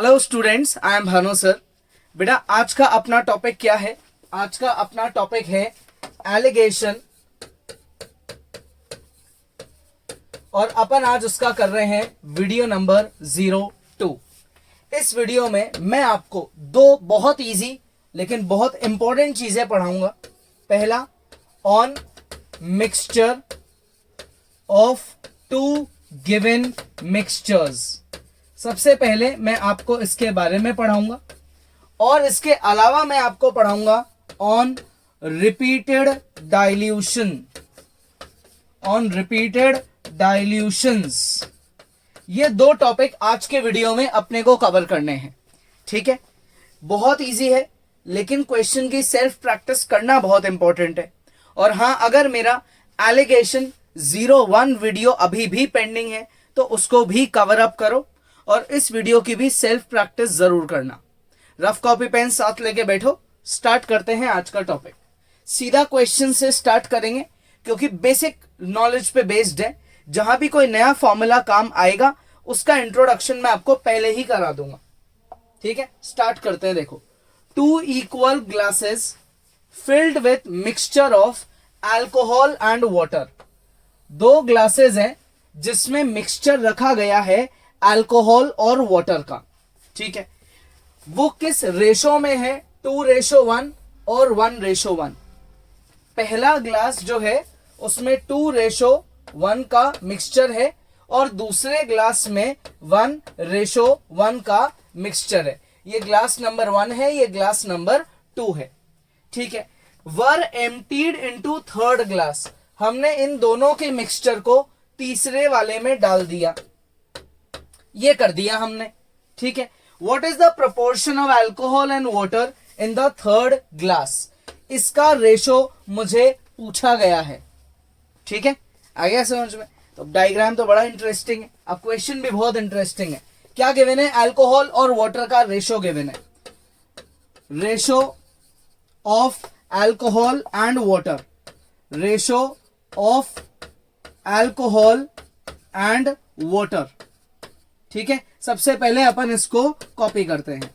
Hello students, I am Bhanu sir. बेटा आज का अपना टॉपिक क्या है? आज का अपना टॉपिक है एलिगेशन, और अपन आज उसका कर रहे हैं वीडियो नंबर 02। इस वीडियो में मैं आपको दो बहुत इजी लेकिन बहुत इंपॉर्टेंट चीजें पढ़ाऊंगा। पहला, on mixture of two given mixtures. सबसे पहले मैं आपको इसके बारे में पढ़ाऊंगा, और इसके अलावा मैं आपको पढ़ाऊंगा on repeated dilution, on repeated dilutions. ये दो टॉपिक आज के वीडियो में अपने को कवर करने हैं। ठीक है, बहुत इजी है लेकिन क्वेश्चन की सेल्फ प्रैक्टिस करना बहुत इंपॉर्टेंट है। और हां, अगर मेरा एलिगेशन 01 वीडियो अभी भी पेंडिंग है तो उसको भी कवर अप करो, और इस वीडियो की भी सेल्फ प्रैक्टिस जरूर करना। रफ कॉपी पेन साथ लेके बैठो। स्टार्ट करते हैं आज का टॉपिक। सीधा क्वेश्चन से स्टार्ट करेंगे क्योंकि बेसिक नॉलेज पे बेस्ड है। जहां भी कोई नया फॉर्मूला काम आएगा उसका इंट्रोडक्शन मैं आपको पहले ही करा दूंगा। ठीक है, स्टार्ट करते हैं। देखो, 2 equal glasses filled with mixture of alcohol and water. दो ग्लासेस हैं जिसमें मिक्सचर रखा गया है अल्कोहल और वाटर का। ठीक है, वो किस रेशो में है? 2:1 और 1:1। पहला ग्लास जो है उसमें 2:1 का मिक्सचर है और दूसरे ग्लास में 1:1 का मिक्सचर है। ये ग्लास नंबर 1 है, ये ग्लास नंबर 2 है। ठीक है, वर एम्प्टीड इनटू थर्ड ग्लास। हमने इन दोनों के मिक्सचर को तीसरे वाले में डाल दिया, ये कर दिया हमने। ठीक है, what is the proportion of alcohol and water in the third glass? इसका रेशो मुझे पूछा गया है। ठीक है, आ गया समझ में? तो डायग्राम तो बड़ा इंटरेस्टिंग है, अब क्वेश्चन भी बहुत इंटरेस्टिंग है। क्या गिवन है? अल्कोहल और वाटर का रेशो गिवन है। Ratio of alcohol and water, ratio of alcohol and water. ठीक है, सबसे पहले अपन इसको कॉपी करते हैं।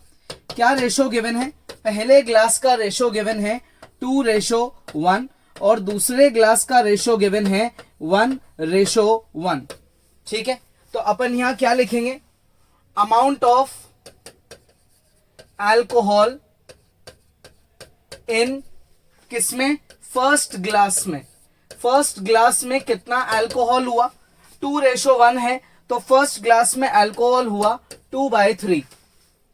क्या रेशो गिवन है? पहले ग्लास का रेशो गिवन है 2:1 और दूसरे ग्लास का रेशो गिवन है 1:1। ठीक है, तो अपन यहां क्या लिखेंगे? अमाउंट ऑफ अल्कोहल इन किसमें? फर्स्ट ग्लास में। फर्स्ट ग्लास में कितना अल्कोहल हुआ? 2:1 है तो फर्स्ट ग्लास में अल्कोहल हुआ 2/3।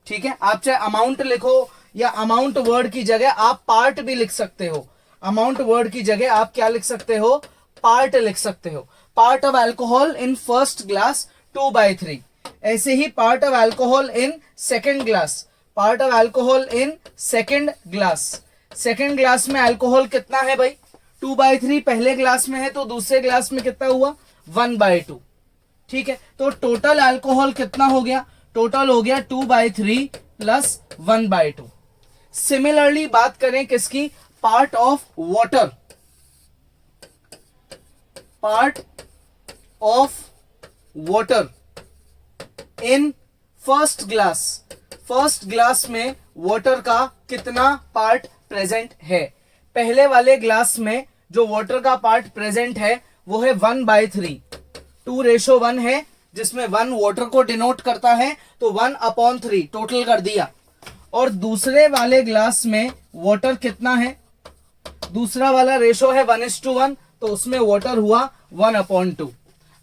ठीक है, आप चाहे अमाउंट लिखो या अमाउंट वर्ड की जगह आप पार्ट भी लिख सकते हो। अमाउंट वर्ड की जगह आप क्या लिख सकते हो? पार्ट लिख सकते हो। Part of alcohol in first glass 2/3। ऐसे ही part of alcohol in second glass, part of alcohol in second glass. Second glass में अल्कोहल कितना है भाई? 2/3 पहले ग्लास में है तो दूसरे ग्लास में कितना हुआ? 1/2। ठीक है, तो टोटल अल्कोहल कितना हो गया? टोटल हो गया 2/3 प्लस 1/2। सिमिलरली बात करें किसकी? Part of water. Part of water in first glass. First glass में वाटर का कितना पार्ट प्रेजेंट है? पहले वाले ग्लास में जो वाटर का पार्ट प्रेजेंट है वो है 1/3। 2:1 है जिसमें 1 वाटर को डिनोट करता है तो 1/3 टोटल कर दिया। और दूसरे वाले ग्लास में वाटर कितना है? दूसरा वाला रेशो है 1:1 तो उसमें वाटर हुआ 1/2।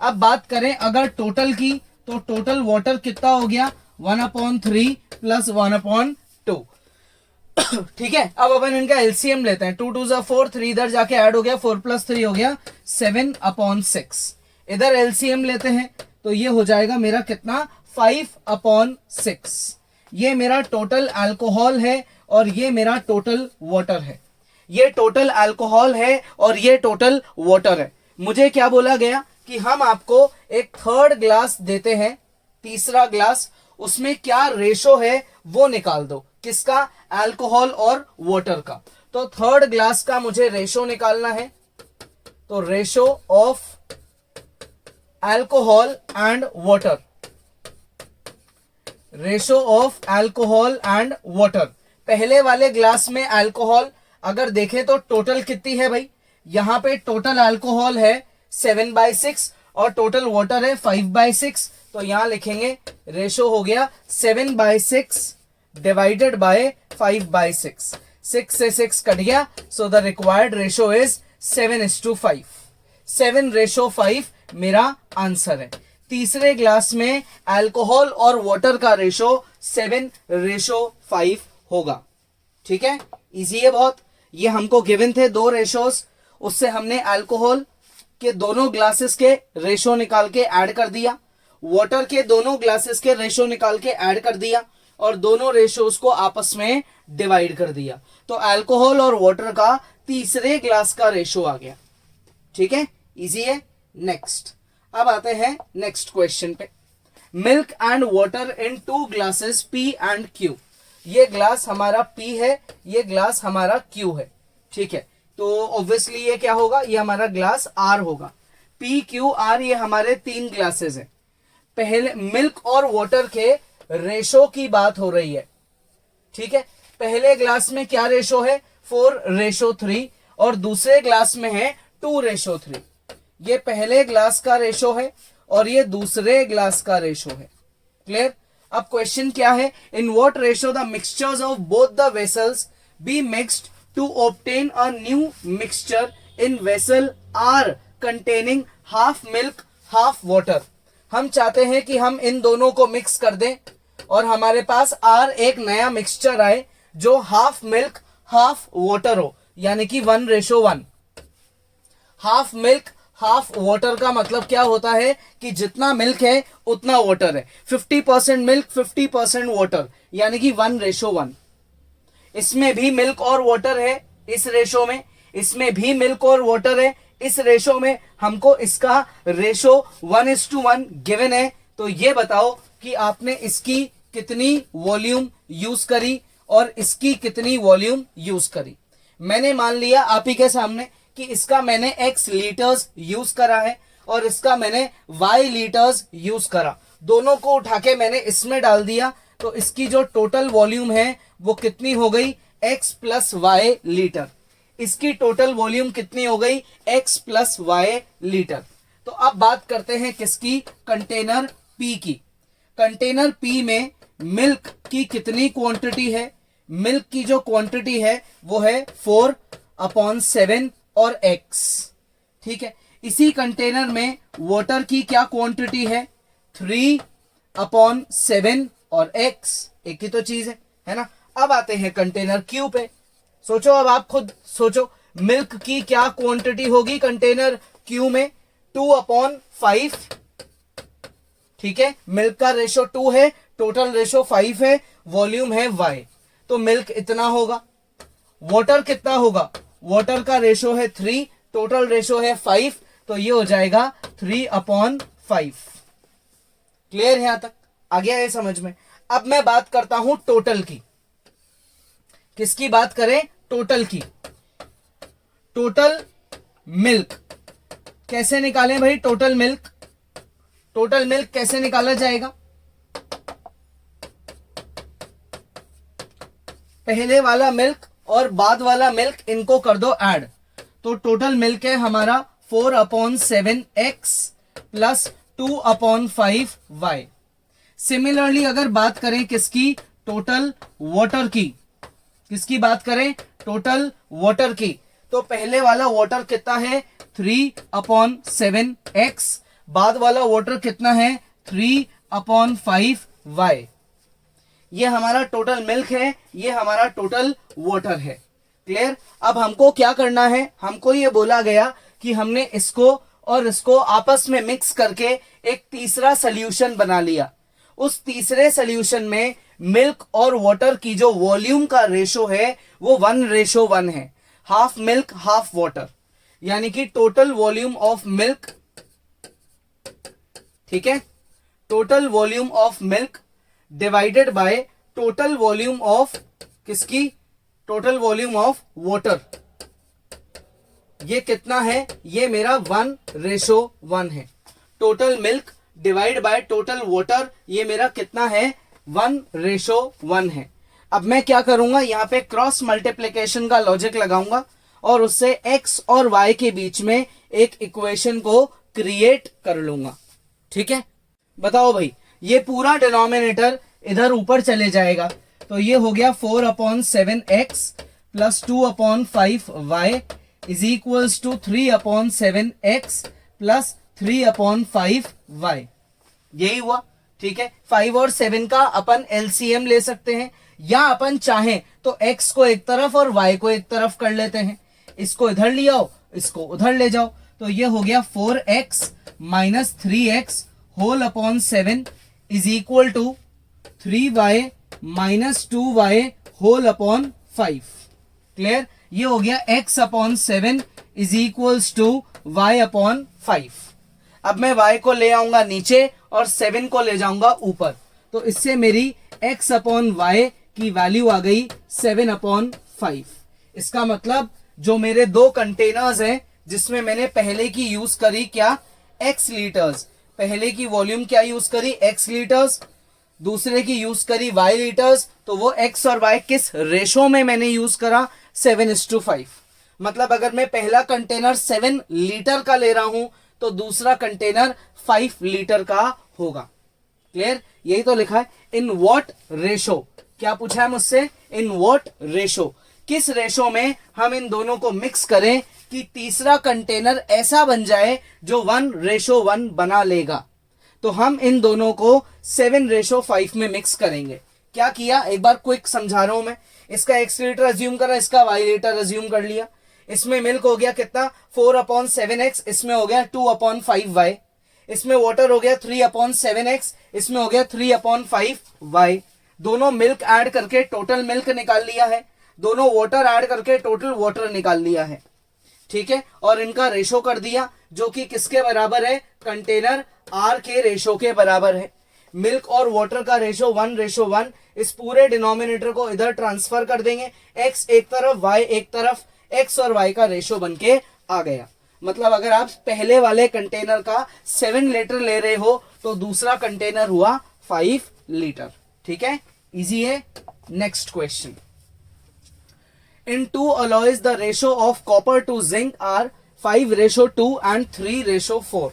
अब बात करें अगर टोटल की तो टोटल वाटर कितना हो गया? 1/3 प्लस 1/2। ठीक है, अब अपन इनका एलसीएम लेते हैं। 2 2 जा 4, 3 इधर जाके ऐड हो गया, 4 + 3 हो गया 7/6। इधर एलसीएम लेते हैं तो ये हो जाएगा मेरा कितना? 5/6। ये मेरा टोटल अल्कोहल है और ये मेरा टोटल वाटर है। ये टोटल अल्कोहल है और ये टोटल वाटर है। मुझे क्या बोला गया कि हम आपको एक थर्ड ग्लास देते हैं, तीसरा ग्लास, उसमें क्या रेशो है वो निकाल दो। किसका? अल्कोहल और वाटर का। तो थर्ड ग्लास का मुझे रेशो निकालना है, तो ratio of alcohol and water ratio of alcohol and water. पहले वाले ग्लास में अल्कोहल अगर देखें तो टोटल कितनी है भाई, यहां पे टोटल अल्कोहल है 7/6 और टोटल वाटर है 5/6, तो यहां लिखेंगे रेशो हो गया 7/6 डिवाइडेड बाय 5/6। 6 से 6 कट गया, so the required ratio is 7:5। 7:5 मेरा आंसर है। तीसरे ग्लास में अल्कोहल और वाटर का रेशो 7:5 होगा। ठीक है, इजी है बहुत। ये हमको गिवन थे दो रेशोस, उससे हमने अल्कोहल के दोनों ग्लासेस के रेशो निकाल के ऐड कर दिया, वाटर के दोनों ग्लासेस के रेशो निकाल के ऐड कर दिया और दोनों रेशोस को आपस में डिवाइड कर दिया, तो अल्कोहल और वाटर का तीसरे ग्लास का रेशो आ गया। ठीक है, इजी है। नेक्स्ट, अब आते हैं नेक्स्ट क्वेश्चन पे। Milk and water in 2 glasses P and Q। ये ग्लास हमारा P है, ये ग्लास हमारा Q है। ठीक है, तो ऑब्वियसली ये क्या होगा, ये हमारा ग्लास R होगा। P Q R ये हमारे 3 ग्लासेस हैं। पहले मिल्क और वाटर के रेशो की बात हो रही है। ठीक है, पहले ग्लास में क्या रेशो है 4:3 और दूसरे ग्लास में है 2:3। ये पहले ग्लास का रेशो है और ये दूसरे ग्लास का रेशो है। क्लियर। अब क्वेश्चन क्या है, in what ratio the mixtures of both the vessels be mixed to obtain a new mixture in vessel are containing half milk half water. हम चाहते हैं कि हम इन दोनों को मिक्स कर दें और हमारे पास आर एक नया मिक्सचर आए जो हाफ मिल्क हाफ वाटर हो, यानी कि 1:1। हाफ मिल्क हाफ वाटर का मतलब क्या होता है कि जितना मिल्क है उतना वाटर है। 50% मिल्क 50% वाटर, यानी कि 1:1। इसमें भी मिल्क और वाटर है इस रेशो में, इसमें भी मिल्क और वाटर है इस रेशो में। हमको इसका रेशो 1:1 गिवन है, तो ये बताओ कि आपने इसकी कितनी वॉल्यूम यूज करी और इसकी कितनी वॉल्यूम यूज करी। मैंने मान लिया आप ही के सामने कि इसका मैंने x लीटर्स यूज करा है और इसका मैंने y लीटर्स यूज करा। दोनों को उठा के मैंने इसमें डाल दिया, तो इसकी जो टोटल वॉल्यूम है वो कितनी हो गई x + y लीटर। इसकी टोटल वॉल्यूम कितनी हो गई x + y लीटर। तो अब बात करते हैं किसकी, कंटेनर P की। कंटेनर P में मिल्क की कितनी क्वांटिटी है, मिल्क की जो क्वांटिटी है वो है 4/7 और x। ठीक है, इसी कंटेनर में वाटर की क्या क्वांटिटी है 3/7 और x। एक ही तो चीज है ना। अब आते हैं कंटेनर Q पे। सोचो, अब आप खुद सोचो, मिल्क की क्या क्वांटिटी होगी कंटेनर Q में 2/5। ठीक है, मिल्क का रेशो 2 है, टोटल रेशो 5 है, वॉल्यूम है y, तो मिल्क इतना होगा। वाटर कितना होगा, वाटर का रेशो है 3, टोटल रेशो है 5, तो ये हो जाएगा 3/5। क्लियर है, यहां तक आ गया है समझ में। अब मैं बात करता हूं टोटल की। किसकी बात करें, टोटल की। टोटल मिल्क कैसे निकालें भाई, टोटल मिल्क। टोटल मिल्क कैसे निकाला जाएगा, पहले वाला मिल्क और बाद वाला मिल्क इनको कर दो ऐड, तो टोटल मिल्क है हमारा 4/7x + 2/5y। सिमिलरली अगर बात करें किसकी, टोटल वाटर की, किसकी बात करें, टोटल वाटर की, तो पहले वाला वाटर कितना है 3/7x, बाद वाला वाटर कितना है 3/5y। ये हमारा टोटल मिल्क है, ये हमारा टोटल वाटर है। क्लियर। अब हमको क्या करना है, हमको ये बोला गया कि हमने इसको और इसको आपस में मिक्स करके एक तीसरा सोल्यूशन बना लिया। उस तीसरे सोल्यूशन में मिल्क और वाटर की जो वॉल्यूम का रेशो है वो 1:1 है, हाफ मिल्क हाफ वाटर, यानी कि टोटल वॉल्यूम ऑफ मिल्क, ठीक है, total volume of milk divided by total volume of किसकी, टोटल वॉल्यूम ऑफ वाटर। ये कितना है, ये मेरा 1:1 है। Total milk divide by total water, ये मेरा कितना है 1:1 है। अब मैं क्या करूंगा, यहाँ पे क्रॉस मल्टीप्लिकेशन का लॉजिक लगाऊंगा और उससे x और y के बीच में एक इक्वेशन को क्रिएट कर लूंगा। ठीक है, बताओ भाई, ये पूरा डिनोमिनेटर इधर ऊपर चले जाएगा, तो ये हो गया 4/7x plus 2/5y is equals to 3/7x plus 3/5y। यही हुआ। ठीक है, 5 और 7 का अपन एलसीएम ले सकते हैं, या अपन चाहें तो x को एक तरफ और y को एक तरफ कर लेते हैं। इसको इधर ले आओ, इसको उधर ले जाओ, तो ये हो गया 4x minus 3x whole upon 7 is equal to 3y minus 2y whole upon 5। Clear? ये हो गया x upon 7 is equals to y upon 5। अब मैं y को ले आऊंगा नीचे और 7 को ले जाऊंगा ऊपर, तो इससे मेरी x अपॉन y की वैल्यू आ गई 7/5। इसका मतलब जो मेरे दो कंटेनर्स हैं जिसमें मैंने पहले की यूज करी क्या, x लीटर्स, पहले की वॉल्यूम क्या यूज करी, x लीटर्स, दूसरे की यूज करी y लीटर्स, तो वो x और y किस रेशो में मैंने यूज करा, 7:5। मतलब अगर मैं पहला कंटेनर 7 लीटर का ले रहा हूं तो दूसरा कंटेनर 5 लीटर का होगा। क्लियर? यही तो लिखा है, इन व्हाट रेशो। क्या पूछा है मुझसे, इन व्हाट रेशो, किस रेशो में हम इन दोनों को मिक्स करें कि तीसरा कंटेनर ऐसा बन जाए जो 1:1 बना लेगा। तो हम इन दोनों को 7:5 में मिक्स करेंगे। क्या किया, एक बार क्विक समझा रहा हूं मैं। इसका x लीटर अज्यूम करा, इसका y लीटर अज्यूम कर लिया। इसमें मिल्क हो गया कितना, 4/7x, इसमें हो गया 2/5y, इसमें वाटर हो गया 3/7x, इसमें हो गया 3/5y। दोनों मिल्क ऐड करके टोटल मिल्क निकाल लिया है, दोनों वाटर ऐड करके टोटल वाटर निकाल लिया है। ठीक है, और इनका रेशो कर दिया जो कि किसके बराबर है, कंटेनर R के रेशो के बराबर है। मिल्क और वाटर का रेशो 1:1। इस पूरे डिनोमिनेटर को इधर ट्रांसफर कर देंगे, x एक तरफ y एक तरफ, x और y का रेशो बनके आ गया। मतलब अगर आप पहले वाले कंटेनर का 7 लीटर ले रहे हो तो दूसरा कंटेनर हुआ 5 लीटर। ठीक है, इजी है। Next question, in 2 alloys the ratio of copper to zinc are 5:2 and 3:4।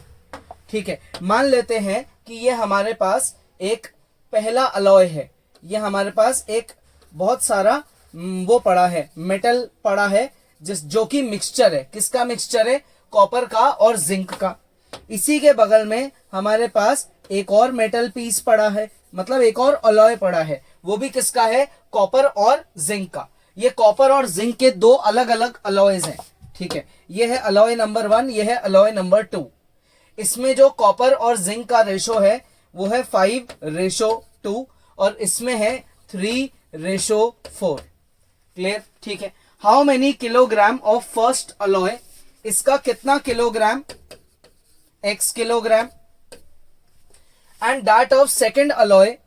ठीक है, मान लेते हैं कि ये हमारे पास एक पहला अलॉय है, ये हमारे पास एक बहुत सारा वो पड़ा है, मेटल पड़ा है, जो कि मिक्सचर है। किसका मिक्सचर है, कॉपर का और जिंक का। इसी के बगल में हमारे पास एक और मेटल पीस पड़ा है, मतलब एक और अलॉय पड़ा है, वो भी किसका है, कॉपर और जिंक का। ये कॉपर और जिंक के दो अलग अलग अलॉयज हैं। ठीक है, ये है अलॉय नंबर 1, ये है अलॉय नंबर 2। इसमें जो कॉपर और जिंक का रेशो है वो है 5:2 और इसमें है 3:4। क्लियर? ठीक है, how many kilogram of first alloy, इसका कितना kilogram, x kilogram, and that of second alloy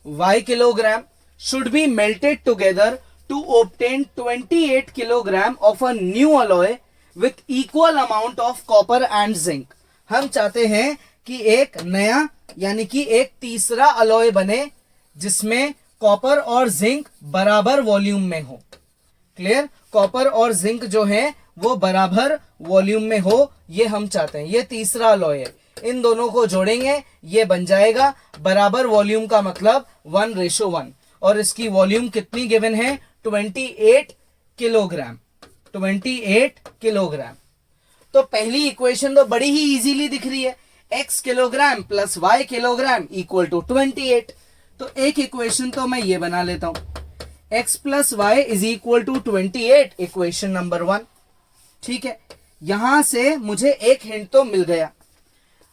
y kilogram should be melted together to obtain 28 kilogram of a new alloy with equal amount of copper and zinc। हम चाहते हैं कि एक नया यानी कि एक तीसरा अलॉय बने जिसमें कॉपर और जिंक बराबर वॉल्यूम में हो। क्लियर? कॉपर और जिंक जो है वो बराबर वॉल्यूम में हो, ये हम चाहते हैं। ये तीसरा अलॉय है, इन दोनों को जोड़ेंगे, ये बन जाएगा बराबर वॉल्यूम का मतलब 1:1। और इसकी वॉल्यूम कितनी गिवन है, 28 किलोग्राम। 28 किलोग्राम। तो पहली इक्वेशन तो बड़ी ही इजीली दिख रही है, x kilogram plus y kilogram equal to 28। तो एक इक्वेशन तो मैं ये बना लेता हूं, x plus y is equal to 28, equation number 1। ठीक है, यहां से मुझे एक हिंट तो मिल गया।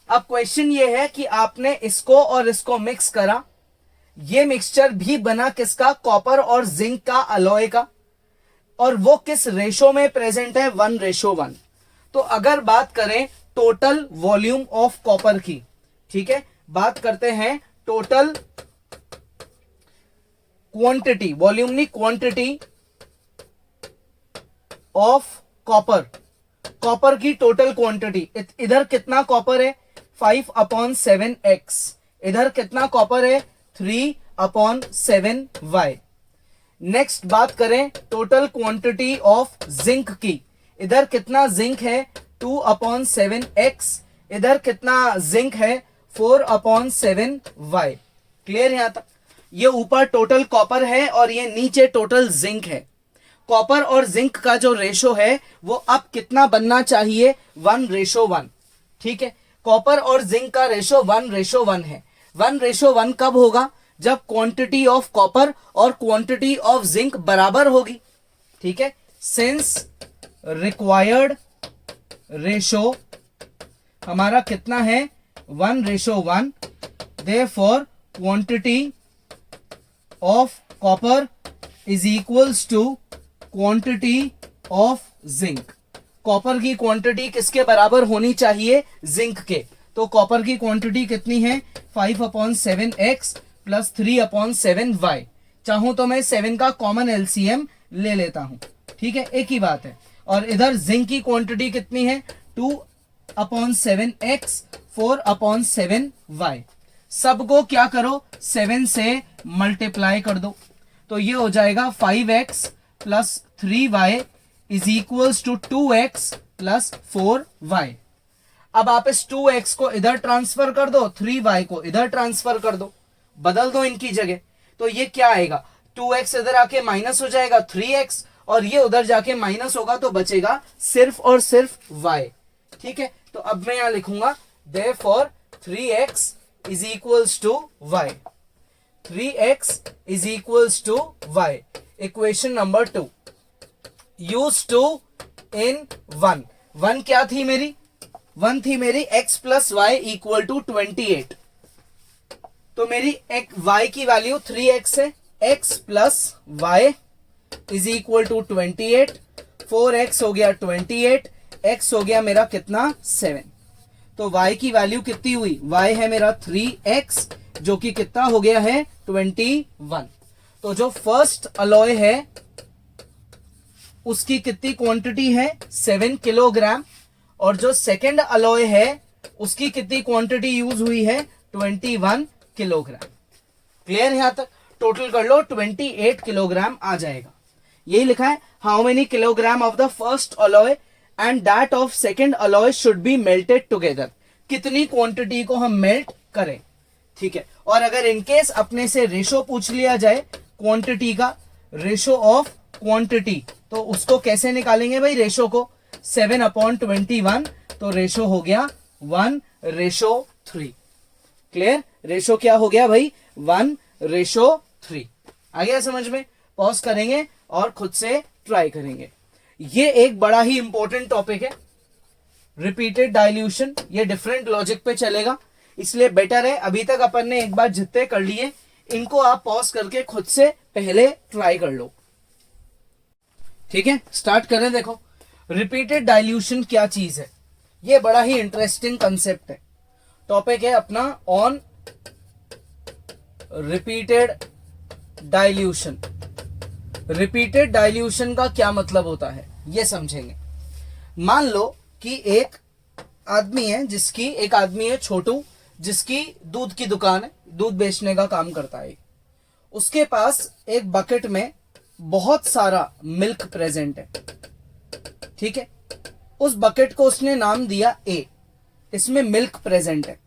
अब क्वेश्चन ये है कि आपने इसको और इसको मिक्स करा, ये मिक्सचर भी बना किसका, कॉपर और जिंक का अलॉय का, और वो किस रेशो में प्रेजेंट है, 1:1। तो अगर बात करें टोटल वॉल्यूम ऑफ कॉपर की, ठीक है, बात करते हैं टोटल क्वांटिटी, वॉल्यूम नहीं क्वांटिटी ऑफ कॉपर, कॉपर की टोटल क्वांटिटी। इधर कितना कॉपर है, 5/7x, इधर कितना कॉपर है 3/7y। नेक्स्ट बात करें टोटल क्वांटिटी ऑफ जिंक की, इधर कितना जिंक है 2/7x, इधर कितना जिंक है 4/7y। क्लियर यहां तक? ये ऊपर टोटल कॉपर है और ये नीचे टोटल जिंक है। कॉपर और जिंक का जो रेशो है वो अब कितना बनना चाहिए 1:1। ठीक है, कॉपर और जिंक का रेशो 1:1 है। 1:1 कब होगा? जब क्वांटिटी ऑफ कॉपर और क्वांटिटी ऑफ जिंक बराबर होगी। ठीक है, सिंस रिक्वायर्ड रेशो हमारा कितना है 1:1, therefore quantity of copper is equals to quantity of zinc. Copper की क्वांटिटी किसके बराबर होनी चाहिए? जिंक के। तो कॉपर की क्वांटिटी कितनी है 5/7x प्लस 3/7y। चाहूं तो मैं 7 का कॉमन एलसीएम ले लेता हूं। ठीक है, एक ही बात है। और इधर जिंक की क्वांटिटी कितनी है 2/7x 4/7y। सबको क्या करो 7 से मल्टीप्लाई कर दो, तो ये हो जाएगा 5x plus 3y is equals to 2x plus 4y। अब आप इस 2x को इधर ट्रांसफर कर दो, 3y को इधर ट्रांसफर कर दो, बदल दो इनकी जगह। तो ये क्या आएगा 2x इधर आके माइनस हो जाएगा 3x और ये उधर जाके माइनस होगा तो बचेगा सिर्फ और सिर्फ y। ठीक है, तो अब मैं यहां लिखूंगा therefore 3x is equals to y। 3x is equals to y। Equation number 2 use 2 in 1। 1 क्या थी मेरी? 1 थी मेरी x plus y equal to 28। तो मेरी y की वैल्यू 3x है, x plus y is equal to 28। 4x हो गया 28, x हो गया मेरा कितना 7। तो y की वैल्यू कितनी हुई? y है मेरा 3x जो कि कितना हो गया है 21। तो जो फर्स्ट अलॉय है उसकी कितनी क्वांटिटी है 7 किलोग्राम और जो सेकंड अलॉय है उसकी कितनी क्वांटिटी यूज हुई है 21 किलोग्राम। क्लियर यहां तक? टोटल कर लो 28 किलोग्राम आ जाएगा। यही लिखा है how many kilogram of the first alloy and that of second alloy should be melted together. कितनी क्वांटिटी को हम मेल्ट करें। ठीक है, और अगर इनकेस अपने से रेशो पूछ लिया जाए क्वांटिटी का, रेशो ऑफ क्वांटिटी, तो उसको कैसे निकालेंगे भाई रेशो को 7/21। तो रेशो हो गया 1:3। क्लियर? रेशो क्या हो गया भाई 1:3। आ गया समझ में? पॉज करेंगे और खुद से ट्राई करेंगे। ये एक बड़ा ही इंपॉर्टेंट टॉपिक है रिपीटेड डाइल्यूशन। ये डिफरेंट लॉजिक पे चलेगा, इसलिए बेटर है अभी तक अपन ने एक बार जितने कर लिए इनको आप पॉज करके खुद से पहले ट्राई कर लो। ठीक है, स्टार्ट करें। देखो रिपीटेड डाइल्यूशन क्या चीज है, ये बड़ा ही इंटरेस्टिंग कंसेप्ट है। टॉपिक है अपना on repeated dilution. Repeated dilution का क्या मतलब होता है ये समझेंगे। मान लो कि एक आदमी है छोटू, जिसकी दूध की दुकान है, दूध बेचने का काम करता है। उसके पास एक बकेट में बहुत सारा मिल्क प्रेजेंट है। ठीक है, उस बकेट को उसने नाम दिया ए। इसमें मिल्क प्रेजेंट है।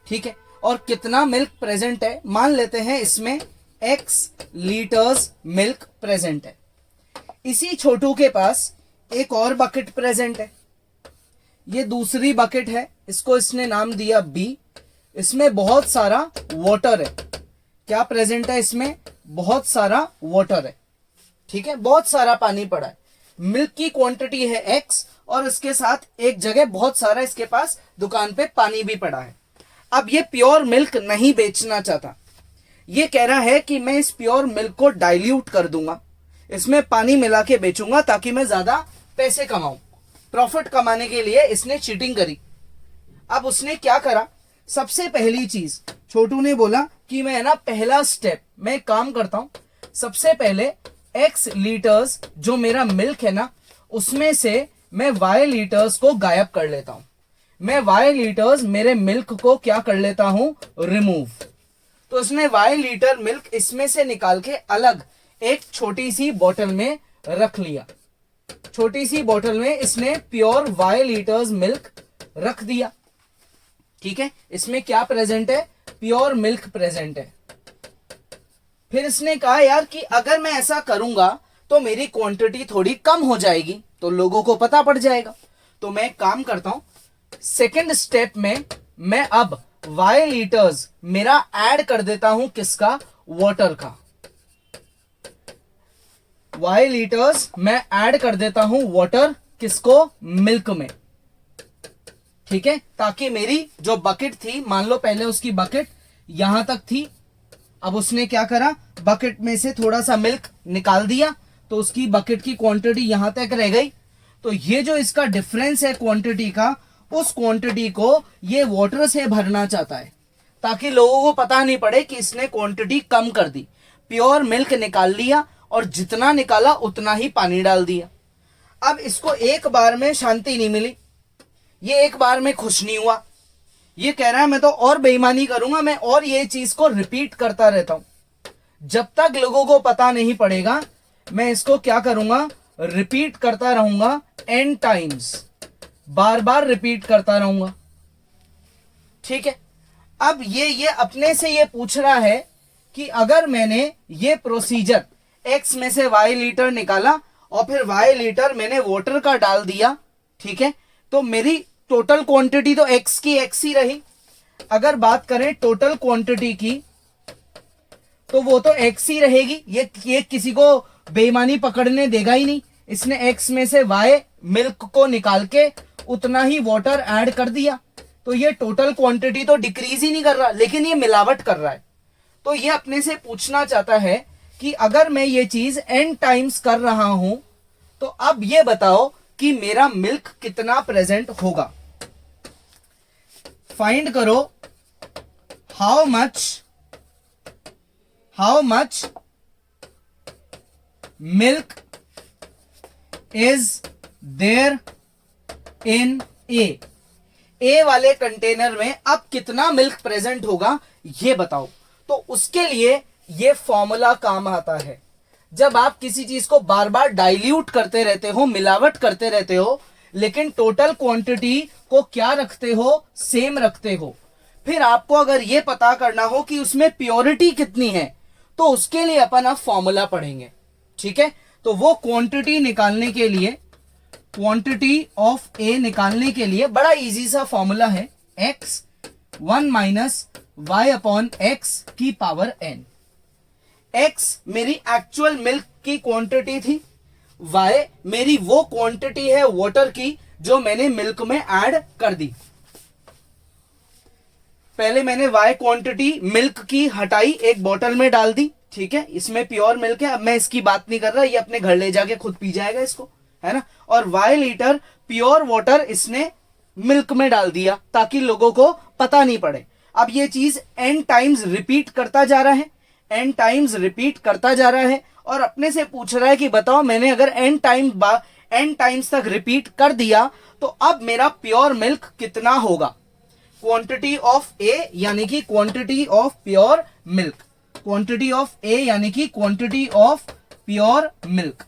ठीक है, और कितना मिल्क प्रेजेंट है मान लेते हैं इसमें x लीटर्स मिल्क प्रेजेंट है। इसी छोटू के पास एक और बकेट प्रेजेंट है। ये दूसरी बकेट है, इसको इसने नाम दिया बी। इसमें बहुत सारा वाटर है। क्या प्रेजेंट है इसमें? बहुत सारा वाटर है। ठीक है, बहुत सारा पानी पड़ा है। मिल्क की क्वांटिटी है x और इसके साथ एक जगह बहुत सारा इसके पास दुकान पे पानी भी पड़ा है। अब ये प्योर मिल्क नहीं बेचना चाहता। ये कह रहा है कि मैं इस प्योर मिल्क को डाइल्यूट कर दूंगा, इसमें पानी मिला के बेचूंगा ताकि मैं ज्यादा पैसे कमाऊं। प्रॉफिट कमाने के लिए इसने चीटिंग करी। अब उसने क्या करा? सबसे पहली चीज छोटू ने बोला कि मैं ना पहला स्टेप मैं काम करता हूं, सबसे पहले x लीटर्स जो मेरा मिल्क है ना उसमें से मैं y लीटर्स को गायब कर लेता हूं। मैं y लीटर्स मेरे मिल्क को क्या कर लेता हूं, रिमूव। तो उसने y लीटर मिल्क इसमें से निकाल के अलग एक छोटी सी बोतल में रख लिया। छोटी सी बोतल में इसने प्योर y लीटर्स मिल्क रख दिया। ठीक है, इसमें क्या प्रेजेंट है, प्योर मिल्क प्रेजेंट है। फिर इसने कहा यार कि अगर मैं ऐसा करूंगा तो मेरी क्वांटिटी थोड़ी कम हो जाएगी, तो लोगों को पता पड़ जाएगा। तो मैं एक काम करता हूं, सेकेंड स्टेप में मैं अब y लीटर्स मेरा ऐड कर देता हूं, किसका, वाटर का। y लीटर्स मैं ऐड कर देता हूं वाटर, किसको, मिल्क में। ठीक है, ताकि मेरी जो बकेट थी, मान लो पहले उसकी बकेट यहां तक थी, अब उसने क्या करा, बकेट में से थोड़ा सा मिल्क निकाल दिया, तो उसकी बकेट की क्वांटिटी यहां तक रह गई। तो ये जो इसका डिफरेंस है क्वांटिटी का, उस क्वांटिटी को ये वाटर से भरना चाहता है, ताकि लोगों को पता नहीं पड़े कि इसने क्वांटिटी कम कर दी। प्योर मिल्क निकाल लिया और जितना निकाला उतना ही पानी डाल दिया। अब इसको एक बार में शांति नहीं मिली, ये एक बार में खुश नहीं हुआ, ये कह रहा है मैं तो और बेईमानी करूंगा, मैं और ये चीज को रिपीट करता रहता हूं। जब तक लोगों को पता नहीं पड़ेगा मैं इसको क्या करूंगा, रिपीट करता रहूंगा, n टाइम्स, बार बार रिपीट करता रहूंगा। ठीक है, अब ये अपने से ये पूछ रहा है कि अगर मैंने ये प्रोसीजर x में से y लीटर निकाला और फिर y लीटर मैंने वाटर का डाल दिया, ठीक है, तो मेरी टोटल क्वांटिटी तो x की x ही रही। अगर बात करें टोटल क्वांटिटी की, तो वो तो x ही रहेगी, ये किसी को बेईमानी पकड़ने देगा ही नहीं। इसने x में से y मिल्क को निकाल के उतना ही वाटर ऐड कर दिया, तो ये टोटल क्वांटिटी तो डिक्रीज ही नहीं कर रहा, लेकिन ये मिलावट कर रहा है। तो ये अपने से पूछना चाहता है कि अगर मैं ये चीज n टाइम्स कर रहा हूं, तो अब ये बताओ कि मेरा मिल्क कितना प्रेजेंट होगा। फाइंड करो how much milk is there in A वाले कंटेनर में अब कितना मिल्क प्रेजेंट होगा, ये बताओ। तो उसके लिए ये फॉर्मूला काम आता है। जब आप किसी चीज को बार बार डाइल्यूट करते रहते हो, मिलावट करते रहते हो, लेकिन टोटल क्वांटिटी को क्या रखते हो, सेम रखते हो, फिर आपको अगर ये पता करना हो कि उसमें प्योरिटी कितनी है, तो उसके लिए अपन अब फॉर्मूला पढ़ेंगे। ठीक है, तो वो क्वांटिटी निकालने के लिए, क्वांटिटी ऑफ ए निकालने के लिए बड़ा इजी सा फॉर्मूला है, x 1 minus y upon x की पावर n। x मेरी एक्चुअल मिल्क की क्वांटिटी थी, y मेरी वो क्वांटिटी है वाटर की जो मैंने मिल्क में ऐड कर दी। पहले मैंने y क्वांटिटी मिल्क की हटाई, एक बोतल में डाल दी। ठीक है, इसमें प्योर मिल्क है, अब मैं इसकी बात नहीं कर रहा, ये अपने घर ले जाके खुद पी जाएगा इसको, है ना। और y लीटर प्योर वाटर इसने मिल्क में डाल दिया ताकि लोगों को पता नहीं पड़े। अब ये चीज n टाइम्स रिपीट करता जा रहा है, n टाइम्स रिपीट करता जा रहा है, और अपने से पूछ रहा है कि बताओ मैंने अगर n टाइम्स तक रिपीट कर दिया तो अब मेरा प्योर मिल्क कितना होगा। क्वांटिटी ऑफ ए यानी कि quantity of pure milk, quantity of A यानी कि क्वांटिटी ऑफ प्योर मिल्क।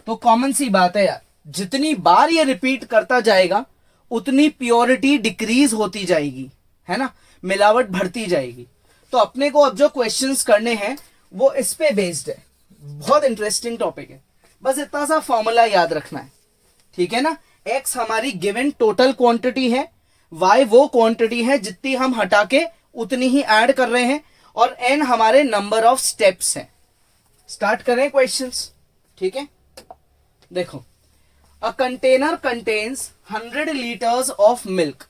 तो कॉमन सी बात है यार, जितनी बार ये रिपीट करता जाएगा उतनी प्योरिटी डिक्रीज होती जाएगी, है ना, मिलावट बढ़ती जाएगी। तो अपने को अब जो क्वेश्चंस करने हैं वो इस पे बेस्ड है। बहुत इंटरेस्टिंग टॉपिक है, बस इतना सा फॉर्मूला याद रखना है। ठीक है ना, x हमारी गिवन टोटल क्वांटिटी है, y वो क्वांटिटी है जितनी हम हटा के उतनी ही ऐड कर रहे हैं, और n हमारे नंबर ऑफ स्टेप्स हैं। स्टार्ट करें क्वेश्चंस। ठीक है, देखो, a container contains 100 litres of milk.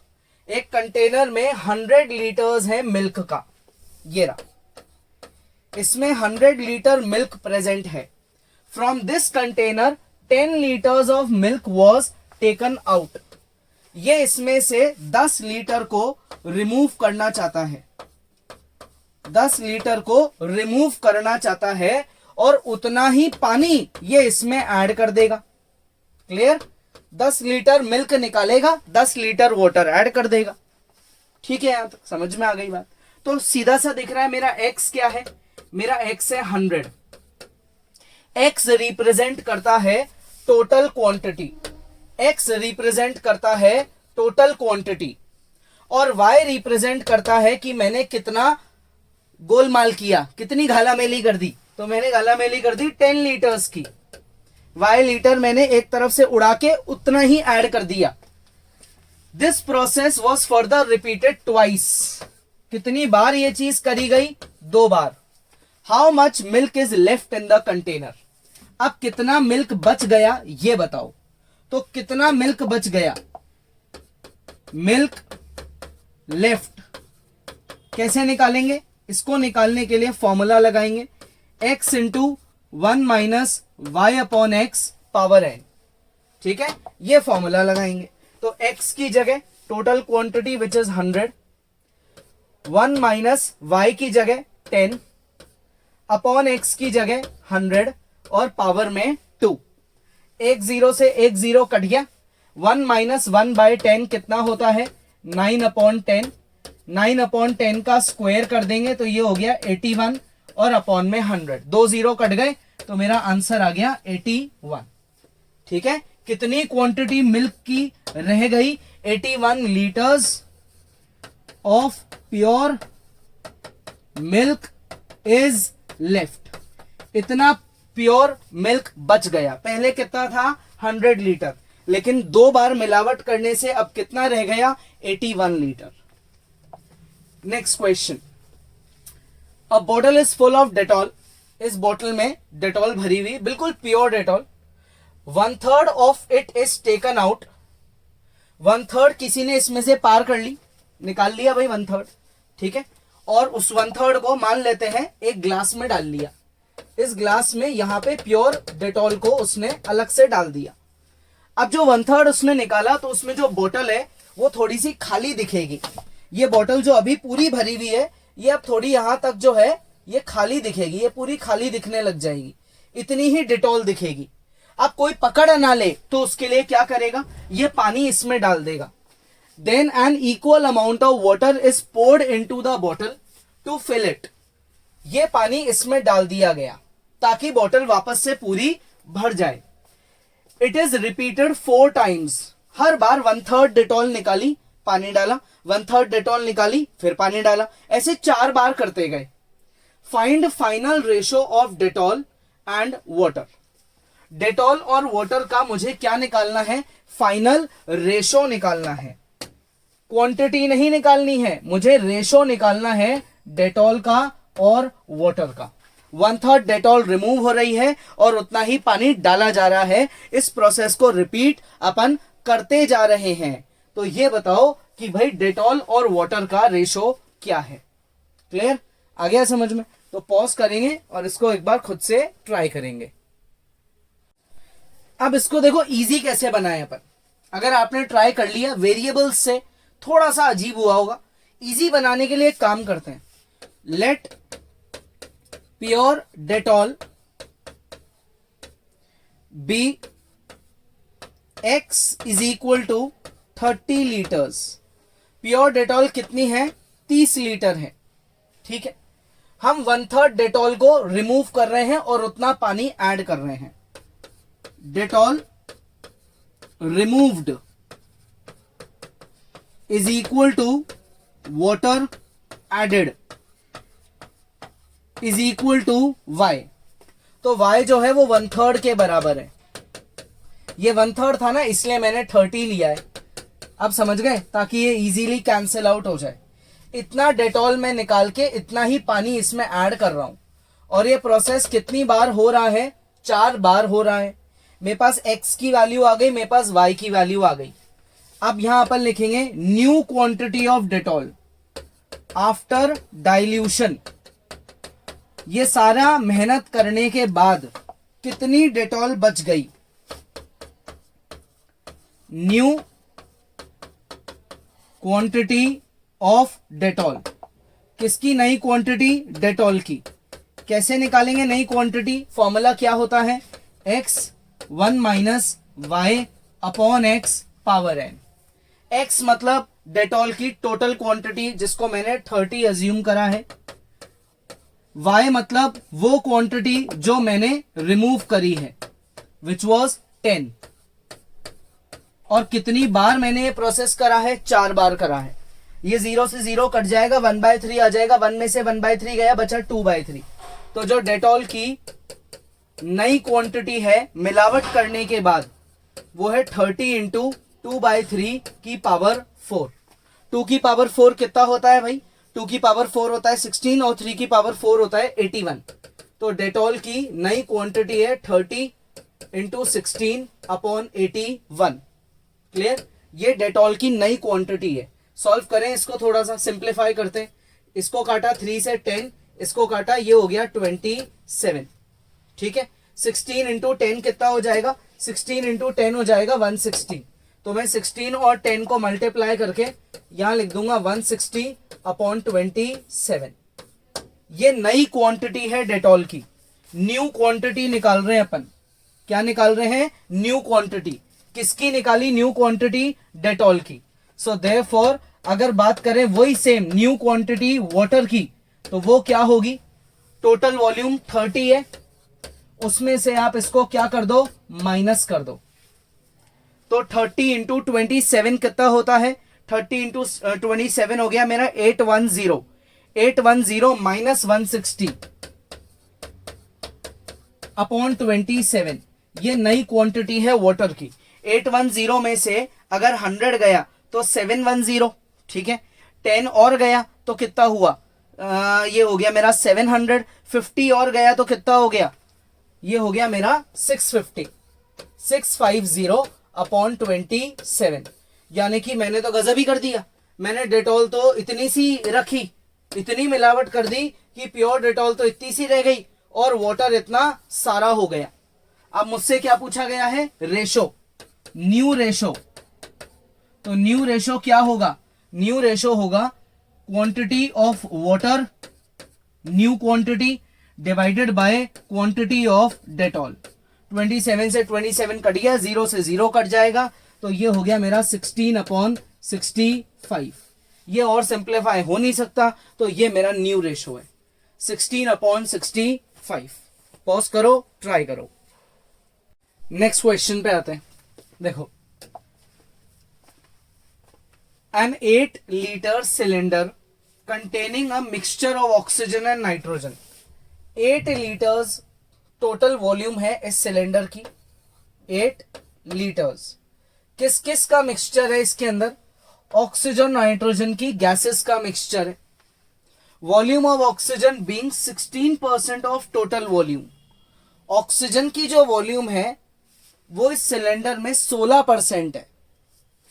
एक कंटेनर में 100 लीटर्स है मिल्क का, ये रहा, इसमें 100 लीटर मिल्क प्रेजेंट है। From this container 10 litres of milk was taken out. ये इसमें से 10 लीटर को रिमूव करना चाहता है, 10 लीटर को रिमूव करना चाहता है, और उतना ही पानी ये इसमें ऐड कर देगा। क्लियर? 10 लीटर मिल्क निकालेगा, 10 लीटर वाटर ऐड कर देगा। ठीक है, यहां तक समझ में आ गई बात। तो सीधा सा दिख रहा है मेरा x क्या है, मेरा x है 100। x रिप्रेजेंट करता है टोटल क्वांटिटी, x रिप्रेजेंट करता है टोटल क्वांटिटी, और y रिप्रेजेंट करता है कि मैंने कितना गोलमाल किया, कितनी घालामेली कर दी। तो मैंने घालामेली कर दी 10 लीटर्स की, y लीटर मैंने एक तरफ से उड़ा के उतना ही ऐड कर दिया। This process was further repeated twice. कितनी बार ये चीज करी गई? 2 बार। How much milk is left in the container. अब कितना मिल्क बच गया ये बताओ। तो कितना मिल्क बच गया? मिल्क लेफ्ट कैसे निकालेंगे? इसको निकालने के लिए फॉर्मूला लगाएंगे, x into 1 minus y upon x power n। ठीक है, ये फॉर्मूला लगाएंगे। तो x की जगह total quantity which is 100, 1 minus y की जगह 10 अपॉन x की जगह 100 और पावर में 2। एक जीरो से एक जीरो कट गया। 1 माइनस 1 बाय 10 कितना होता है? 9 अपॉन 10। 9 अपॉन 10 का स्क्वायर कर देंगे तो ये हो गया 81 और अपॉन में 100। 2 जीरो कट गए तो मेरा आंसर आ गया 81। ठीक है, कितनी क्वांटिटी मिल्क की रह गई? 81 litres of pure milk is left. इतना प्योर मिल्क बच गया। पहले कितना था? 100 लीटर, लेकिन 2 बार मिलावट करने से अब कितना रह गया? 81 litre. Next question, a bottle is full of Dettol. इस बॉटल में डेटॉल भरी हुई, बिल्कुल pure Dettol. 1/3 of it is taken out. 1/3 किसी ने इसमें से पार कर ली, निकाल लिया भाई 1/3। ठीक है, और उस 1/3 को मान लेते हैं एक ग्लास में डाल लिया। इस ग्लास में यहां पे प्योर डेटॉल को उसने अलग से डाल दिया। अब जो 1/3 उसने निकाला तो उसमें जो बोतल है वो थोड़ी सी खाली दिखेगी। ये बोतल जो अभी पूरी भरी हुई है, ये अब थोड़ी यहां तक जो है ये खाली दिखेगी, ये पूरी खाली दिखने लग जाएगी। इतनी ही डेटॉल दिखेगी। अब कोई पकड़ ना ले तो उसके लिए क्या करेगा? ये पानी इसमें डाल देगा। Then an equal amount of water is poured into the bottle to fill it. ये पानी इसमें डाल दिया गया ताकि बॉटल वापस से पूरी भर जाए। It is repeated 4 times. Her bar 1/3 Dettol निकाली, पानी डाला, 1/3 डेटॉल निकाली, फिर पानी डाला, ऐसे 4 बार करते गए। Find final ratio of Dettol and water. Dettol और वाटर का मुझे क्या निकालना है? फाइनल रेशो निकालना है। क्वांटिटी नहीं निकालनी है, मुझे रेशो निकालना है डेटॉल का और वाटर का। 1/3 डेटॉल रिमूव हो रही है और उतना ही पानी डाला जा रहा है। इस प्रोसेस को रिपीट अपन करते जा रहे हैं। तो ये बताओ कि भाई डेटॉल और वाटर का रेशो क्या है। क्लियर? आ गया समझ में? तो पॉज करेंगे और इसको एक बार खुद से ट्राई करेंगे। अब इसको देखो इजी कैसे बनाए अपन। अगर आपने ट्राई कर लिया, वेरिएबल्स से थोड़ा सा अजीब हुआ होगा। इजी बनाने के लिए एक काम करते हैं, let pure Dettol be x is equal to 30 litres. Pure Dettol कितनी है? 30 लीटर है। ठीक है, हम 1/3 डेटॉल को रिमूव कर रहे हैं और उतना पानी ऐड कर रहे हैं। Dettol removed is equal to water added is equal to y। तो y जो है वो 1/3 के बराबर है। ये 1/3 था ना, इसलिए मैंने 30 लिया है। अब समझ गए? ताकि ये इजीली कैंसिल आउट हो जाए। इतना डेटॉल में निकाल के इतना ही पानी इसमें ऐड कर रहा हूं और ये प्रोसेस कितनी बार हो रहा है? 4 बार हो रहा है। मेरे पास x की वैल्यू आ गई, मेरे पास y की वैल्यू आ गई। अब यहां अपन लिखेंगे new quantity of Dettol after dilution. ये सारा मेहनत करने के बाद कितनी डेटॉल बच गई? New quantity of Dettol. किसकी नई क्वांटिटी? डेटॉल की। कैसे निकालेंगे नई क्वांटिटी? फॉर्मूला क्या होता है? x 1 minus y upon x power n। x मतलब डेटॉल की टोटल क्वांटिटी जिसको मैंने 30 अज्यूम करा है, y मतलब वो क्वांटिटी जो मैंने रिमूव करी है विच वॉज 10, और कितनी बार मैंने ये प्रोसेस करा है, 4 बार करा है। ये 0 से 0 कट जाएगा, 1/3 आ जाएगा, 1 में से 1/3 गया, बचा 2/3। तो जो डेटॉल की नई क्वांटिटी है मिलावट करने के बाद वो है 30 इंटू 2/3 की पावर 4। 2 की पावर 4 कितना होता है भाई? 2 की पावर 4 होता है 16 और 3 की पावर 4 होता है 81। तो डेटॉल की नई क्वांटिटी है 30 इंटू 16 अपॉन 81। क्लियर? ये डेटॉल की नई क्वांटिटी है। सॉल्व करें इसको, थोड़ा सा सिंप्लीफाई करते हैं। इसको काटा 3 से 10, इसको काटा, ये हो गया 27। ठीक है, 16 इंटू 10 कितना हो जाएगा? 16 इंटू 10 हो जाएगा 160। तो मैं 16 और 10 को मल्टीप्लाई करके यहां लिख दूंगा 160 अपॉन 27। ये नई क्वांटिटी है डेटॉल की, न्यू क्वांटिटी निकाल रहे हैं अपन। क्या निकाल रहे हैं? New quantity. किसकी निकाली न्यू क्वांटिटी? डेटॉल की। सो देयरफॉर अगर बात करें वही सेम न्यू क्वांटिटी वाटर की, तो वो क्या होगी? टोटल वॉल्यूम 30 है, उसमें से आप इसको क्या कर दो? माइनस कर दो। तो 30 इंटू 27 कितना होता है? 30 इंटू 27 हो गया मेरा 810। 810 माइनस 160 अपॉन 27। ये नई क्वांटिटी है वाटर की। 810 में से अगर 100 गया तो 710, ठीक है। 10 और गया तो कितना हुआ? ये हो गया मेरा 700। 50 और गया तो कितना हो गया? ये हो गया मेरा 650। 650 अपॉन 27। यानी कि मैंने तो गजब ही कर दिया। मैंने डेटॉल तो इतनी सी रखी, इतनी मिलावट कर दी कि प्योर डेटॉल तो इतनी सी रह गई और वाटर इतना सारा हो गया। अब मुझसे क्या पूछा गया है? Ratio, new ratio. तो न्यू रेशो क्या होगा? न्यू रेशो होगा quantity of water, new quantity divided by quantity of Dettol. 27 से 27 कट गया, 0 से 0 कट जाएगा, तो ये हो गया मेरा 16 अपॉन 65। ये और सिंप्लीफाई हो नहीं सकता, तो ये मेरा न्यू रेशो है 16 अपॉन 65। पॉज करो, ट्राई करो। नेक्स्ट क्वेश्चन पे आते हैं। देखो, an 8 liter cylinder containing a mixture of oxygen and nitrogen। 8 litres total volume है इस सिलेंडर की। 8 लीटर्स किस किस का मिक्सचर है इसके अंदर? ऑक्सीजन नाइट्रोजन की गैसेस का मिक्सचर है। Volume of oxygen being 16% of total volume. Oxygen की जो वॉल्यूम है वो इस सिलेंडर में 16% है।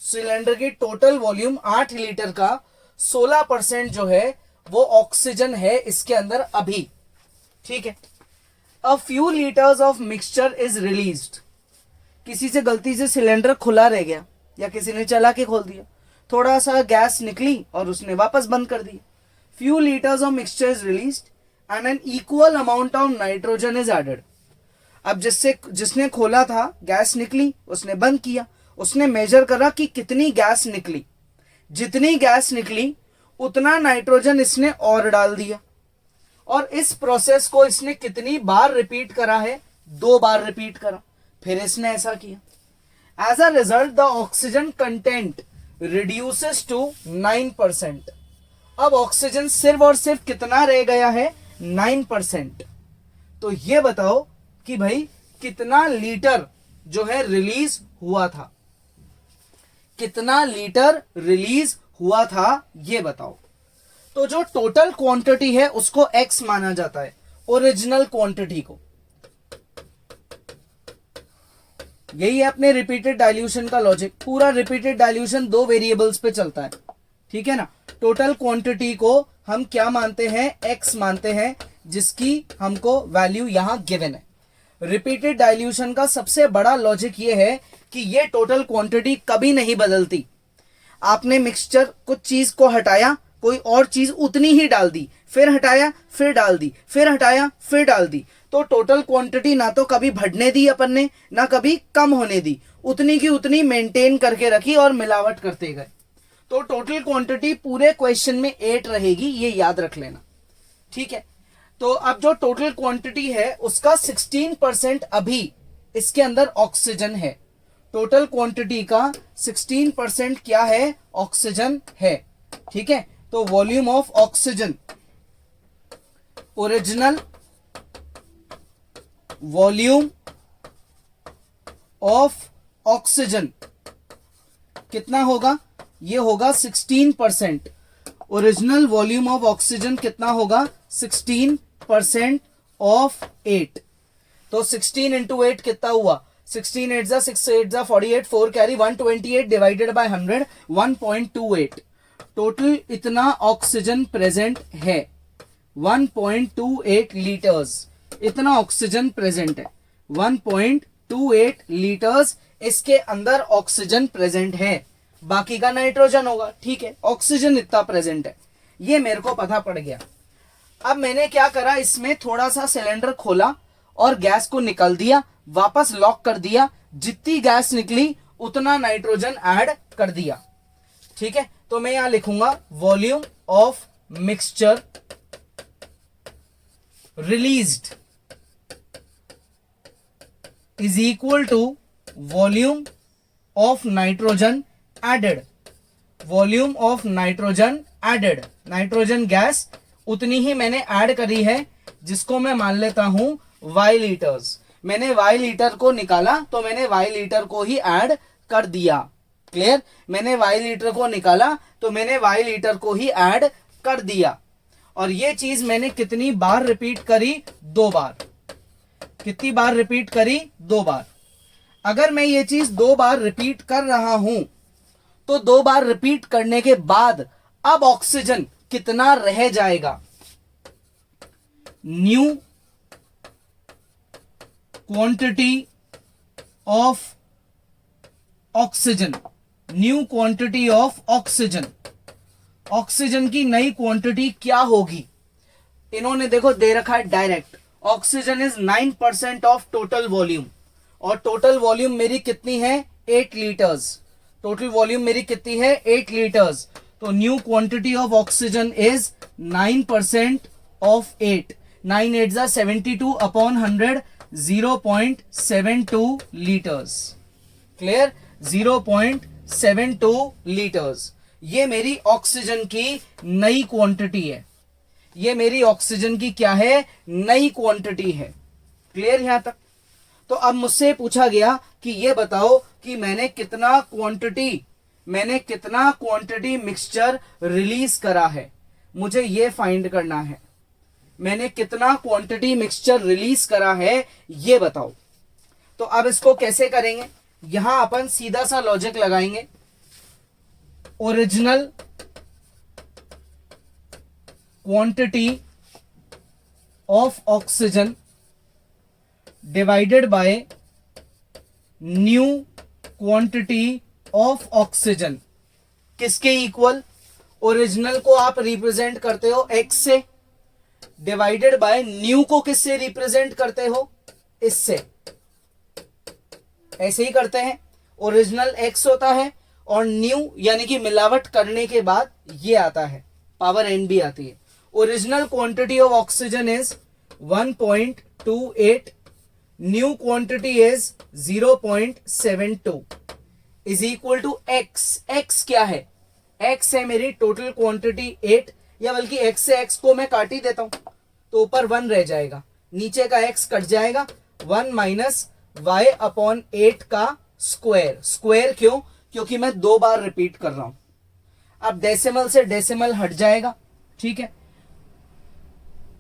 सिलेंडर की टोटल वॉल्यूम 8 लीटर का 16% जो है वो ऑक्सीजन है इसके अंदर अभी। ठीक है। A few litres of mixture is released. किसी से गलती से सिलेंडर खुला रह गया या किसी ने चला के खोल दिया, थोड़ा सा गैस निकली और उसने वापस बंद कर दिया। Few litres of mixture is released and an equal amount of nitrogen is added. अब जिसने खोला था गैस निकली, उसने बंद किया, उसने मेजर करा कि कितनी गैस निकली। जितनी गैस निकली उतना नाइट्रोजन इसने और डाल दिया। और इस प्रोसेस को इसने कितनी बार रिपीट करा है? 2 बार रिपीट करा। फिर इसने ऐसा किया। As a result the oxygen content reduces to 9%। अब ऑक्सीजन सिर्फ और सिर्फ कितना रह गया है? 9%। तो ये बताओ कि भाई कितना लीटर जो है रिलीज हुआ था, कितना लीटर रिलीज हुआ था ये बताओ। तो जो टोटल क्वांटिटी है उसको x माना जाता है, ओरिजिनल क्वांटिटी को। यही है अपने रिपीटेड डाइल्यूशन का लॉजिक। पूरा रिपीटेड डाइल्यूशन 2 वेरिएबल्स पे चलता है, ठीक है ना। टोटल क्वांटिटी को हम क्या मानते हैं? x मानते हैं, जिसकी हमको वैल्यू यहां गिवन है। रिपीटेड डाइल्यूशन का सबसे बड़ा लॉजिक ये है कि ये टोटल क्वांटिटी कभी नहीं बदलती। आपने मिक्सचर कुछ चीज को हटाया कोई और चीज उतनी ही डाल दी, फिर हटाया, फिर डाल दी, फिर हटाया, फिर डाल दी, तो टोटल क्वांटिटी ना तो कभी बढ़ने दी अपन ने, ना कभी कम होने दी, उतनी की उतनी मेंटेन करके रखी और मिलावट करते गए। तो टोटल क्वांटिटी पूरे क्वेश्चन में 8 रहेगी, ये याद रख लेना, ठीक है। तो अब जो टोटल क्वांटिटी है उसका 16% अभी इसके अंदर ऑक्सीजन है। टोटल क्वांटिटी का 16% क्या है? ऑक्सीजन है, ठीक है। तो volume of oxygen, original volume of oxygen कितना होगा? ये होगा 16%। ओरिजिनल वॉल्यूम ऑफ ऑक्सीजन कितना होगा? 16% ऑफ 8। तो 16 इंटू 8 कितना हुआ? 16 8 6 8 48, 4 कैरी 128 डिवाइडेड बाय 100 1.28। टोटल इतना ऑक्सीजन प्रेजेंट है, 1.28 लीटर्स। इतना ऑक्सीजन प्रेजेंट है, 1.28 लीटर्स इसके अंदर ऑक्सीजन प्रेजेंट है। बाकी का नाइट्रोजन होगा, ठीक है। ऑक्सीजन इतना प्रेजेंट है, ये मेरे को पता पड़ गया। अब मैंने क्या करा, इसमें थोड़ा सा सिलेंडर खोला और गैस को निकल दिया, वापस लॉक कर दिया। जितनी गैस निकली उतना नाइट्रोजन ऐड कर दिया, ठीक है। तो मैं यहां लिखूंगा volume of mixture released is equal to volume of nitrogen added. Volume of nitrogen added, nitrogen gas उतनी ही मैंने ऐड करी है, जिसको मैं मान लेता हूं वाई लीटर्स। मैंने वाई लीटर को निकाला तो मैंने वाई लीटर को ही ऐड कर दिया। क्लियर? मैंने वाई लीटर को निकाला तो मैंने वाई लीटर को ही ऐड कर दिया। और ये चीज मैंने कितनी बार रिपीट करी? 2 बार। कितनी बार रिपीट करी? 2 बार। अगर मैं ये चीज 2 बार रिपीट कर रहा हूं तो 2 बार रिपीट करने के बाद अब ऑक्सीजन कितना रह जाएगा? New quantity of oxygen, new quantity of oxygen. Oxygen की नई क्वांटिटी क्या होगी? इन्होंने देखो दे रखा है direct, oxygen is 9% of total volume, और टोटल वॉल्यूम मेरी कितनी है? 8 लीटर्स। टोटल वॉल्यूम मेरी कितनी है? 8 लीटर्स। तो new quantity of oxygen is 9% of 8। 9 8 72 upon 100, 0.72 litres. Clear? 0.72 litres. ये मेरी ऑक्सीजन की नई क्वांटिटी है। ये मेरी ऑक्सीजन की क्या है? नई क्वांटिटी है। क्लियर यहां तक? तो अब मुझसे पूछा गया कि ये बताओ कि मैंने कितना क्वांटिटी मिक्सचर रिलीज करा है। मुझे ये फाइंड करना है, मैंने कितना क्वांटिटी मिक्सचर रिलीज करा है, ये बताओ। तो अब इसको कैसे करेंगे? यहां अपन सीधा सा लॉजिक लगाएंगे, original quantity of oxygen divided by new quantity of oxygen किसके इक्वल? ओरिजिनल को आप रिप्रेजेंट करते हो x से, डिवाइडेड बाय न्यू को किससे रिप्रेजेंट करते हो? इससे। ऐसे ही करते हैं, ओरिजिनल x होता है और न्यू यानी कि मिलावट करने के बाद ये आता है, पावर n भी आती है। Original quantity of oxygen is 1.28, new quantity is 0.72 is equal to x। x क्या है? x है मेरी टोटल क्वांटिटी 8, या बल्कि x से x को मैं काट ही देता हूं तो ऊपर 1 रह जाएगा, नीचे का x कट जाएगा, 1 माइनस y अपॉन 8 का स्क्वायर। स्क्वायर क्यों? क्योंकि मैं 2 बार रिपीट कर रहा हूं। अब डेसिमल से डेसिमल हट जाएगा, ठीक है।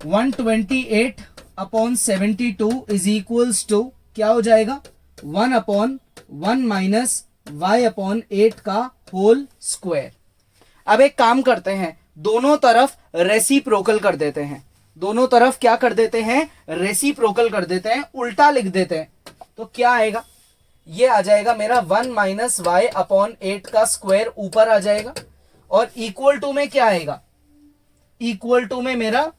128 अपॉन 72 इज इक्वल्स टू क्या हो जाएगा? 1 अपॉन 1 माइनस y अपॉन 8 का होल स्क्वायर। अब एक काम करते हैं, दोनों तरफ रेसिप्रोकल कर देते हैं। दोनों तरफ क्या कर देते हैं? रेसिप्रोकल कर देते हैं, उल्टा लिख देते हैं। तो क्या आएगा? ये आ जाएगा मेरा 1 माइनस वाई अपॉन 8 का स्क्वायर ऊपर आ जाएगा, और इक्वल टू में क्या आएगा? इक्वल टू में मेरा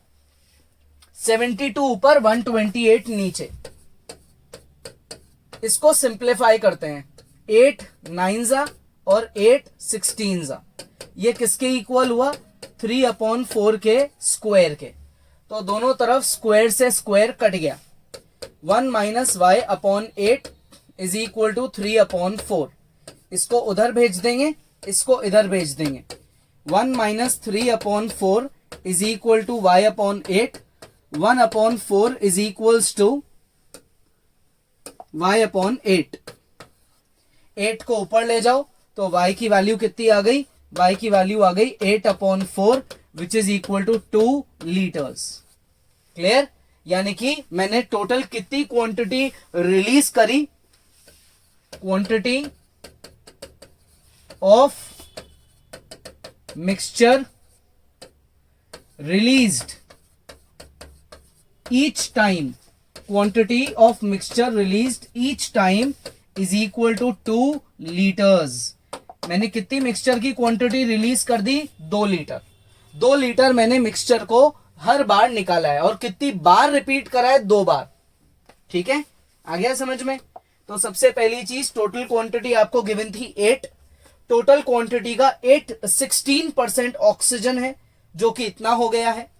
72 ऊपर 128 नीचे। इसको सिंप्लीफाई करते हैं, 8 9 जा और 8 16 जा, ये किसके इक्वल हुआ, 3/4 के स्क्वायर के। तो दोनों तरफ स्क्वायर से स्क्वायर कट गया, 1 minus y upon 8 is equal to 3/4। इसको उधर भेज देंगे, इसको इधर भेज देंगे, 1 minus 3/4 is equal to y upon 8, 1/4 is equals to y upon 8। 8 को ऊपर ले जाओ तो y की वैल्यू कितनी आ गई, y की वैल्यू आ गई 8/4 which is equal to 2 litres. Clear? यानी कि मैंने टोटल कितनी क्वांटिटी रिलीज करी, quantity of mixture released each time, quantity of mixture released each time is equal to 2 liters। मैंने कितनी मिक्सचर की क्वांटिटी रिलीज कर दी, 2 लीटर। 2 लीटर मैंने मिक्सचर को हर बार निकाला है, और कितनी बार रिपीट करा है, 2 बार। ठीक है, आ गया समझ में? तो सबसे पहली चीज, टोटल क्वांटिटी आपको गिवन थी 8, टोटल क्वांटिटी का 16% ऑक्सीजन है, जो कि इतना हो गया है।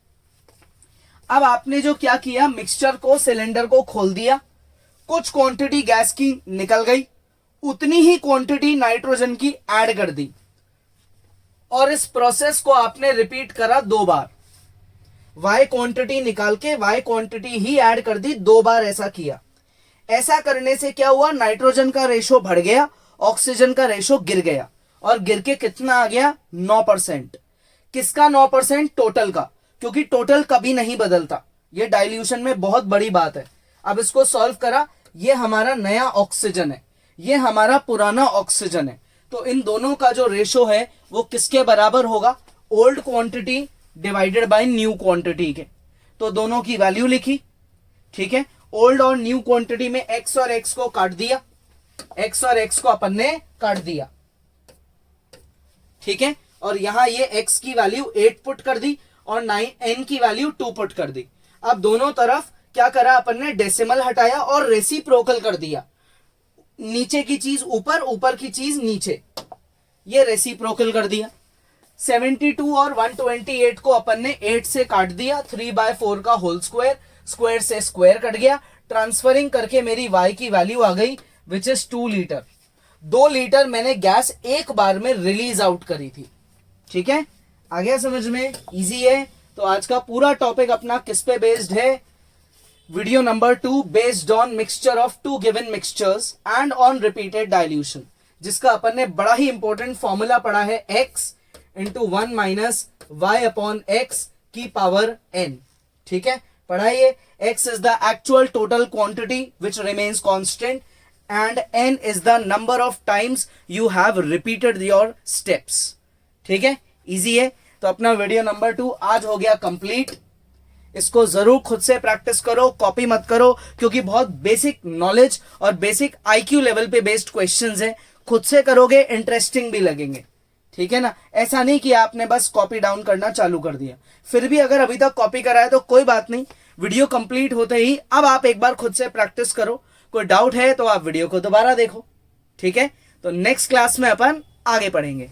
अब आपने जो क्या किया, मिक्सचर को, सिलेंडर को खोल दिया, कुछ क्वांटिटी गैस की निकल गई, उतनी ही क्वांटिटी नाइट्रोजन की ऐड कर दी, और इस प्रोसेस को आपने रिपीट करा 2 बार। वाई क्वांटिटी निकाल के वाई क्वांटिटी ही ऐड कर दी, 2 बार ऐसा किया। ऐसा करने से क्या हुआ, नाइट्रोजन का रेशो बढ़ गया, ऑक्सीजन का रेशो गिर गया, और गिर के कितना आ गया, 9%। किसका 9%? टोटल का, क्योंकि टोटल कभी नहीं बदलता, ये डाइल्यूशन में बहुत बड़ी बात है। अब इसको सॉल्व करा, ये हमारा नया ऑक्सीजन है, ये हमारा पुराना ऑक्सीजन है, तो इन दोनों का जो रेशो है वो किसके बराबर होगा, old quantity divided by new quantity के। तो दोनों की वैल्यू लिखी, ठीक है, ओल्ड और न्यू क्वांटिटी में x और x को काट दिया, x और x को अपन ने काट दिया, ठीक है, और यहां ये x की वैल्यू 8 पुट कर दी और n की वैल्यू 2 पुट कर दी। अब दोनों तरफ क्या करा अपन ने, डेसिमल हटाया और रेसिप्रोकल कर दिया, नीचे की चीज ऊपर, ऊपर की चीज नीचे, ये रेसिप्रोकल कर दिया। 72 और 128 को अपन ने 8 से काट दिया, 3/4 का होल स्क्वायर, स्क्वायर से स्क्वायर कट गया, ट्रांसफरिंग करके मेरी y की वैल्यू आ गई विच इज 2 लीटर। 2 लीटर मैंने गैस एक बार में रिलीज आउट करी थी। ठीक है, आ गया समझ में? इजी है। तो आज का पूरा टॉपिक अपना किस पे बेस्ड है, video number 2 based on mixture of 2 given mixtures and on repeated dilution, जिसका अपन ने बड़ा ही इंपॉर्टेंट फॉर्मूला पढ़ा है, x into 1 minus y upon x की पावर n। ठीक है, पढ़ाइए। x is the actual total quantity which remains constant and n is the number of times you have repeated your steps. ठीक है, easy है। तो अपना वीडियो नंबर 2 आज हो गया कंप्लीट। इसको जरूर खुद से प्रैक्टिस करो, कॉपी मत करो, क्योंकि बहुत बेसिक नॉलेज और बेसिक आईक्यू लेवल पे बेस्ड क्वेश्चंस हैं। खुद से करोगे इंटरेस्टिंग भी लगेंगे। ठीक है ना, ऐसा नहीं कि आपने बस कॉपी डाउन करना चालू कर दिया। फिर भी अगर अभी तक कॉपी करा है तो कोई बात नहीं, वीडियो कंप्लीट होते ही अब आप एक बार खुद से प्रैक्टिस करो। कोई डाउट है तो आप वीडियो को दोबारा देखो। ठीक है, तो नेक्स्ट क्लास में अपन आगे पढ़ेंगे।